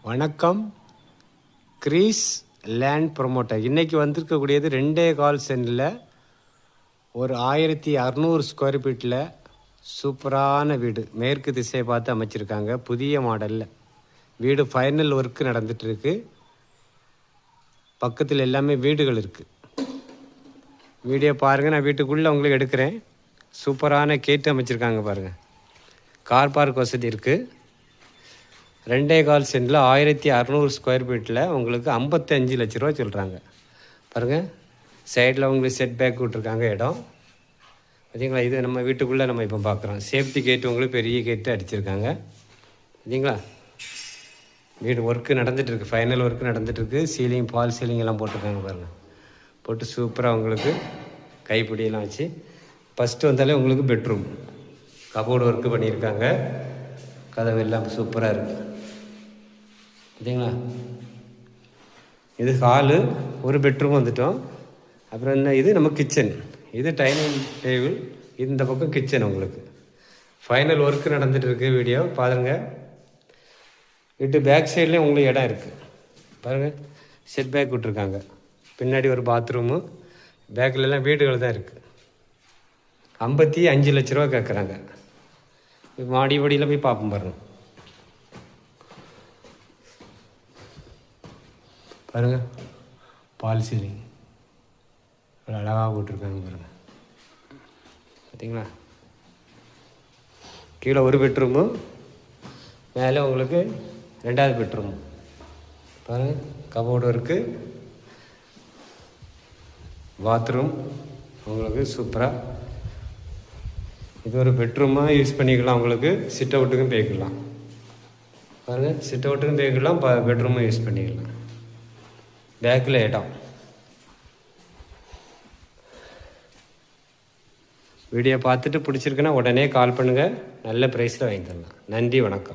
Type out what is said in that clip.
வணக்கம். Greece land promoter இன்றைக்கி வந்திருக்கக்கூடியது 2.25 சென்டில் ஒரு 1600 ஸ்கொயர் ஃபீட்டில் சூப்பரான வீடு. மேற்கு திசையை பார்த்து அமைச்சிருக்காங்க. புதிய மாடலில் வீடு ஃபைனல் ஒர்க்கு நடந்துகிட்ருக்கு. பக்கத்தில் எல்லாமே வீடுகள் இருக்குது. வீடியோ பாருங்கள். நான் வீட்டுக்குள்ளே உங்களுக்கு எடுக்கிறேன். சூப்பரான கேட்டு அமைச்சிருக்காங்க பாருங்கள். கார் பார்க் வசதி இருக்குது. 2.25 சென்டில் 1600 ஸ்கொயர் ஃபீட்டில் உங்களுக்கு 55 லட்ச ரூபா சொல்கிறாங்க. பாருங்கள், சைடில் உங்களுக்கு செட் பேக் விட்ருக்காங்க இடம். பார்த்தீங்களா? இது நம்ம வீட்டுக்குள்ளே நம்ம இப்போ பார்க்குறோம். சேஃப்டி கேட்டு உங்களுக்கு பெரிய கேட்டு அடிச்சிருக்காங்க. பார்த்தீங்களா? வீடு ஒர்க்கு நடந்துகிட்ருக்கு. ஃபைனல் ஒர்க்கு நடந்துகிட்ருக்கு. சீலிங், பால் சீலிங் எல்லாம் போட்டிருக்காங்க பாருங்கள். போட்டு சூப்பராக உங்களுக்கு கைப்பிடியெல்லாம் வச்சு ஃபஸ்ட்டு வந்தாலே உங்களுக்கு பெட்ரூம் கபோர்டு ஒர்க்கு பண்ணியிருக்காங்க. கதவு எல்லாம் சூப்பராக இருக்குது. பார்த்தீங்களா? இது ஹாலு, ஒரு பெட்ரூம் வந்துட்டோம். அப்புறம் என்ன, இது நம்ம கிச்சன், இது டைனிங் டேபிள், இந்த பக்கம் கிச்சன். உங்களுக்கு ஃபைனல் ஒர்க்கு நடந்துகிட்டு இருக்குது. வீடியோ பாருங்கள். வீட்டு பேக் சைட்லேயும் உங்களுக்கு இடம் இருக்குது. பாருங்கள், செட் பேக் விட்ருக்காங்க. பின்னாடி ஒரு பாத்ரூமு. பேக்கிலலாம் வீடுகள் தான் இருக்குது. 55 லட்ச ரூபா கேட்குறாங்க. மாடி படியில் போய் பார்ப்போம் பாருங்கள். பாருங்கள், பால் சீலிங் அழகாக போட்டிருக்காங்க பாருங்கள். பார்த்தீங்களா? கீழே ஒரு பெட்ரூமு, மேலே உங்களுக்கு 2வது பெட்ரூமு. பாருங்கள், கபோர்டு இருக்குது. பாத்ரூம் உங்களுக்கு சூப்பராக. இது ஒரு பெட்ரூமாக யூஸ் பண்ணிக்கலாம். உங்களுக்கு சிட் அவுட்டுக்கும் போய்க்கலாம். பாருங்கள், சிட் அவுட்டுக்கும் போய்க்கலாம், பெட்ரூமும் யூஸ் பண்ணிக்கலாம். பேக்கில் இடம். வீடியோ பார்த்துட்டு பிடிச்சிருக்குன்னா உடனே கால் பண்ணுங்கள். நல்ல ப்ரைஸில் வாங்கி தரலாம். நன்றி, வணக்கம்.